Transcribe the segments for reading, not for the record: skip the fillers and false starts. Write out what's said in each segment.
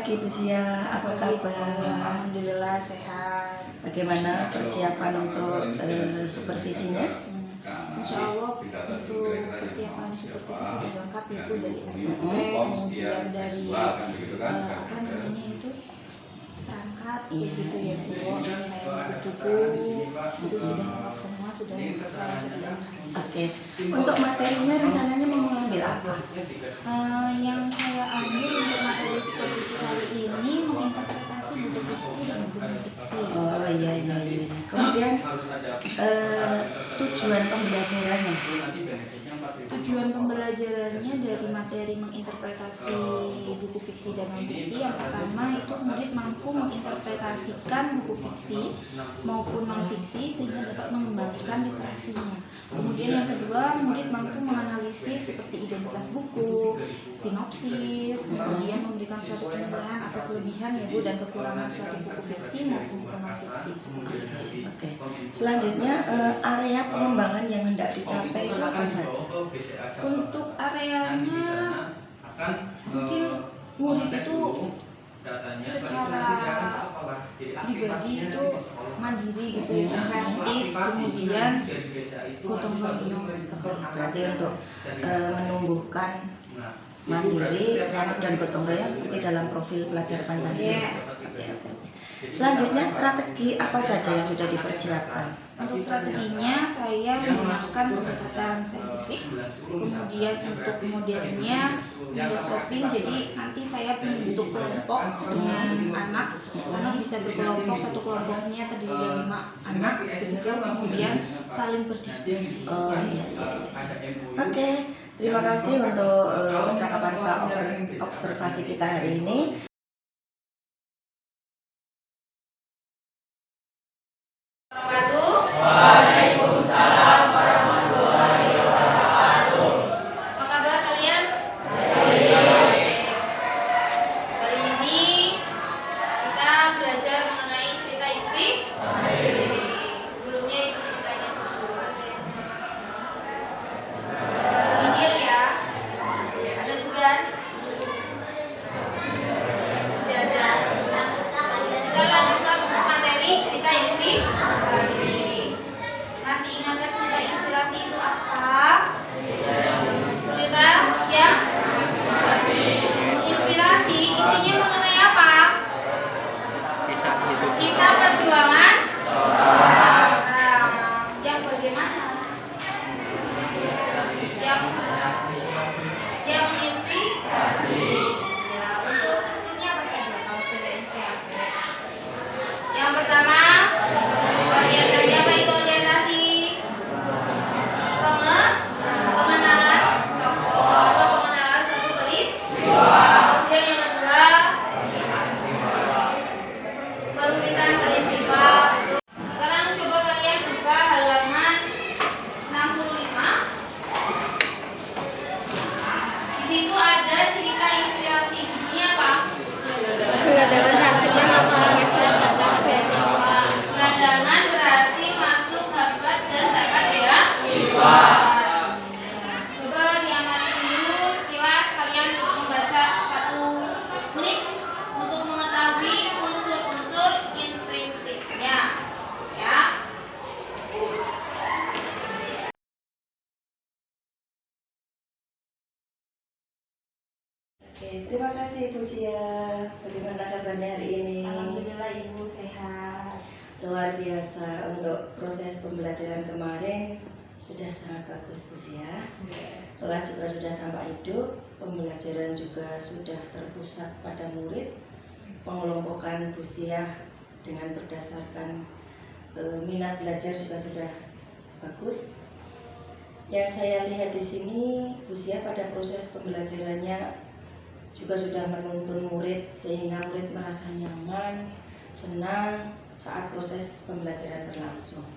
Ibu Zia, apa kabar? Alhamdulillah sehat. Bagaimana persiapan untuk supervisinya? Insya Allah untuk persiapan supervisi sudah lengkap Ibu, dari RPP, kemudian dari apa namanya itu perangkat gitu ya Bu, dan kayak buku itu sudah lengkap semua, sudah saya sediakan. Oke. Untuk materinya rencananya mau mengambil apa? Yang saya ambil untuk materi supervisi kali ini menginterpretasi buku fiksi dan buku fiksi. Oh iya. Kemudian tujuan pembelajarannya? Tujuan pembelajarannya dari materi menginterpretasi buku fiksi dan non-fiksi, yang pertama itu murid mampu menginterpretasikan buku fiksi maupun non-fiksi sehingga dapat mengembangkan literasinya. Kemudian yang kedua, murid mampu menganalisis seperti identitas buku, sinopsis, kemudian memberikan suatu penilaian atau kelebihan ya Bu dan kekurangan suatu buku fiksi maupun buku non-fiksi seperti itu. Oke. Selanjutnya area pengembangan yang hendak dicapai itu apa saja? Untuk areanya mungkin murid itu secara pribadi itu mandiri gitu ya, kreatif, kemudian gotong royong seperti itu. Berarti untuk menumbuhkan mandiri, kreatif dan gotong royong seperti dalam profil pelajar Pancasila. Oke. Selanjutnya strategi apa saja yang sudah dipersiapkan? Untuk strateginya saya menggunakan pendekatan saintifik, kemudian untuk modelnya window shopping, jadi nanti saya membentuk kelompok dengan anak bisa berkelompok, satu kelompoknya terdiri dari 5 anak, kemudian saling berdiskusi. Iya. Oke, terima kasih untuk percakapan observasi kita hari ini. Waalaikumsalam warahmatullahi wabarakatuh. Apa kabar kalian? Hari ini kita belajar mengenai cerita ISPI. Sebelumnya itu ceritanya dulu. Injil ya. Ada tugas. Belajar. Kita lanjutkan untuk materi cerita ISPI. Masih ingat cerita inspirasi itu apa? Cerita yang inspirasi isinya mengenai apa? Kisah perjuangan yang bagaimana? Yang menginspirasi. Ya, untuk strukturnya apa saja kalau cerita inspirasi? Yang pertama, orientasi apa itu orientasi? Pengenalan tokoh atau pengenalan satu peristiwa. Kemudian yang kedua, perumitan peristiwa. Sekarang coba kalian buka halaman 65. Di situ ada cerita inspirasi. Ini apa? Gelandangan berhasil masuk Harvard dan dapat beasiswa. Coba diamati dulu sekilas, kalian membaca 1 menit untuk mengetahui unsur-unsur intrinsiknya. Ya. Oke, terima kasih Bu Zia. Bagaimana kabarnya hari ini? Alhamdulillah Ibu sehat. Luar biasa, untuk proses pembelajaran kemarin sudah sangat bagus Bu Zia. Kelas juga sudah tampak hidup, pembelajaran juga sudah terpusat pada murid. Pengelompokan Bu Zia dengan berdasarkan minat belajar juga sudah bagus. Yang saya lihat di sini, Bu Zia pada proses pembelajarannya juga sudah menuntun murid sehingga murid merasa nyaman, senang saat proses pembelajaran berlangsung.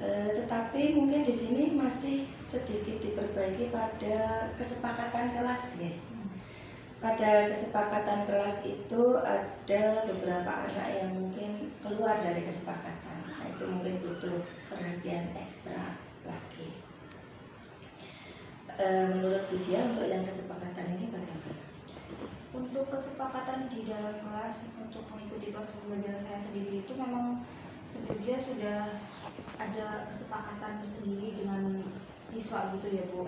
Tetapi mungkin di sini masih sedikit diperbaiki pada kesepakatan kelas ya. pada kesepakatan kelas itu ada beberapa anak yang mungkin keluar dari kesepakatan. Nah, itu mungkin butuh perhatian ekstra lagi. Menurut Bu Zia, untuk yang kesepakatan ini bagaimana? Untuk kesepakatan di dalam kelas untuk mengikuti proses pembelajaran saya sendiri itu memang sebelumnya sudah ada kesepakatan tersendiri dengan siswa gitu ya Bu.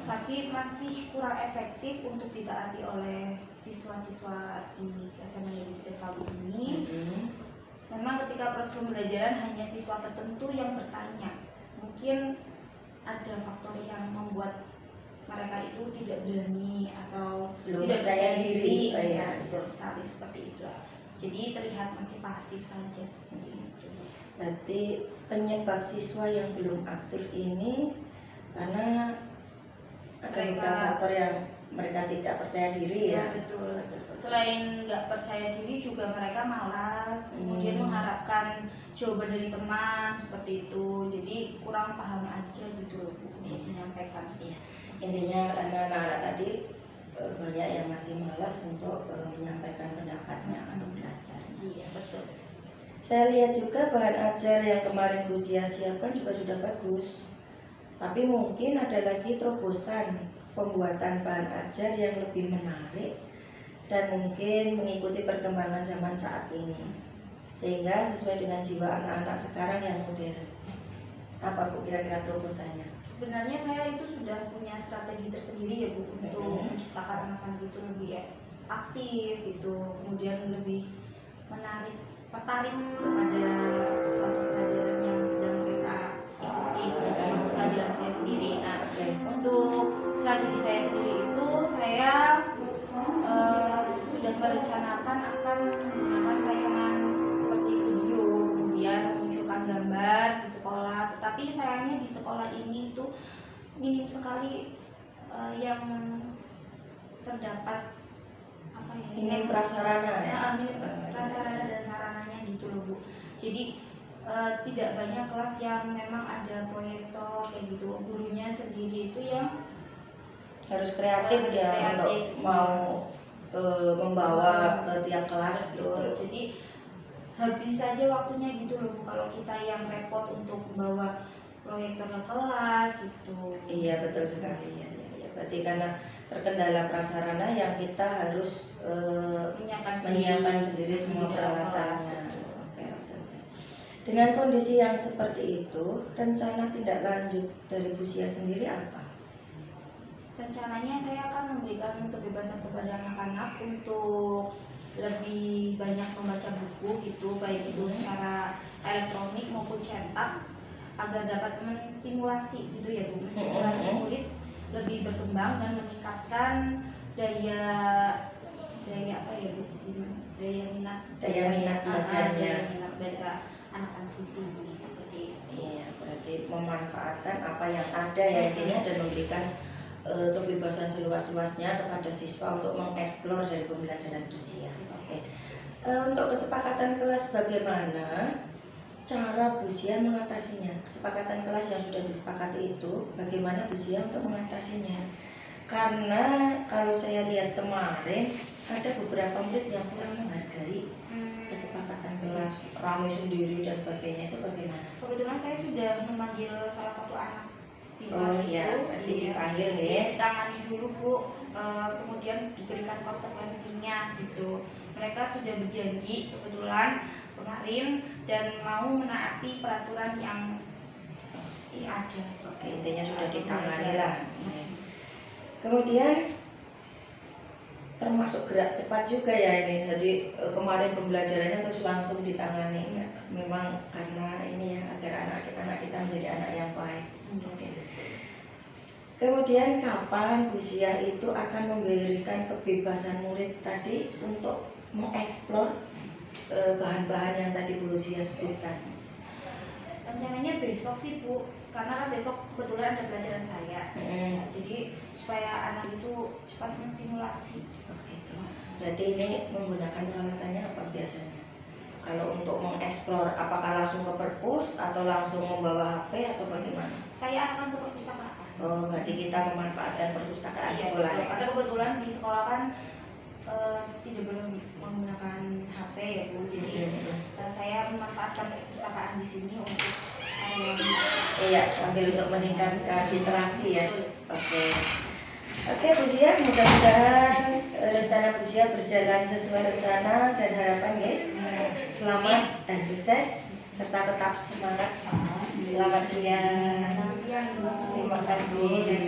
Tapi masih kurang efektif untuk ditaati oleh siswa-siswa di SMA Negeri Tegal ini. Memang ketika proses pembelajaran hanya siswa tertentu yang bertanya. Mungkin ada faktor yang membuat mereka itu tidak berani atau belum tidak percaya diri. Oh, ya, betul sekali seperti itu. Jadi terlihat masih pasif saja seperti itu. Berarti penyebab siswa yang belum aktif ini karena ada beberapa faktor yang mereka tidak percaya diri ya. Betul. Selain nggak percaya diri juga mereka malas, kemudian mengharapkan jawaban dari teman seperti itu. Jadi kurang paham aja gitu loh Bu untuk menyampaikan. Iya. Intinya karena anak-anak tadi banyak yang masih malas untuk menyampaikan pendapatnya atau belajar. Iya betul. Saya lihat juga bahan ajar yang kemarin Bu Zia siapkan juga sudah bagus. Tapi mungkin ada lagi terobosan pembuatan bahan ajar yang lebih menarik dan mungkin mengikuti perkembangan zaman saat ini, sehingga sesuai dengan jiwa anak-anak sekarang yang modern. Apa Bu kira-kira terobosannya? Sebenarnya saya itu sudah punya strategi tersendiri ya Bu untuk menciptakan anak-anak itu lebih aktif gitu, kemudian lebih tertarik kepada suatu pelajaran yang sedang mereka ikuti, termasuk pelajaran saya sendiri. Nah, untuk strategi saya sendiri itu saya sudah merencanakan akan menggunakan tayangan seperti video, kemudian memunculkan gambar di sekolah. Tetapi sayangnya di sekolah ini tuh minim sekali yang terdapat minim prasarana ya. Minim prasarana dan sarananya gitu loh Bu. Jadi tidak banyak kelas yang memang ada proyektor kayak gitu. Gurunya sendiri itu yang harus kreatif ya untuk mau membawa ke tiap kelas gitu. Jadi habis saja waktunya gitu loh Bu kalau kita yang repot untuk membawa proyektor ke kelas gitu. Iya betul sekali ya. Berarti karena terkendala prasarana yang kita harus menyiapkan sendiri semua peralatannya. Oke. Dengan kondisi yang seperti itu, rencana tindak lanjut dari Bu Zia sendiri apa? Rencananya saya akan memberikan kebebasan kepada anak-anak untuk lebih banyak membaca buku gitu, baik itu secara elektronik maupun cetak, agar dapat menstimulasi gitu ya Bu, menstimulasi murid lebih berkembang dan meningkatkan daya apa ya Bu? Daya minat bacanya, daya minat baca anak-anak di sini seperti itu. Iya, berarti memanfaatkan apa yang ada ya intinya dan memberikan kebebasan seluas-luasnya kepada siswa untuk mengeksplor dari pembelajaran Bu Zia. Oke. Untuk kesepakatan kelas bagaimana cara Bu Zia mengatasinya? Kesepakatan kelas yang sudah disepakati itu bagaimana Bu Zia untuk mengatasinya? Karena kalau saya lihat kemarin ada beberapa murid yang kurang menghargai kesepakatan kelas, ramai sendiri dan sebagainya, itu bagaimana? Kebetulan saya sudah memanggil salah satu anak di Oh iya, berarti dipanggil ya. Ditangani dulu Bu, kemudian diberikan konsekuensinya gitu. Mereka sudah berjanji kebetulan kemarin dan mau menaati peraturan yang ada. Oke, intinya sudah ditangani lah. Kemudian termasuk gerak cepat juga ya ini. Jadi kemarin pembelajarannya terus langsung ditangani. Memang karena ini ya agar anak kita menjadi anak yang baik. Oke. Kemudian kapan Bu Zia itu akan memberikan kebebasan murid tadi untuk mengeksplor bahan-bahan yang tadi Bu Zia sebutkan? Rencananya besok sih Bu, karena kan besok kebetulan ada pelajaran saya. Jadi supaya anak itu cepat menstimulasi. Gitu. Berarti ini menggunakan peralatannya apa biasanya? Kalau untuk mengeksplor, apakah langsung ke perpus atau langsung membawa HP atau bagaimana? Saya akan ke perpustakaan. Oh, berarti kita memanfaatkan perpustakaan sekolah ya? Karena kebetulan di sekolah kan tidak boleh menggunakan HP ya Bu. Jadi saya memanfaatkan perpustakaan di sini untuk iya, sambil untuk meningkatkan literasi ya. Oke Bu Zia, mudah-mudahan rencana Bu Zia berjalan sesuai rencana dan harapan ya. Selamat dan sukses serta tetap semangat. Selamat siang. Terima kasih.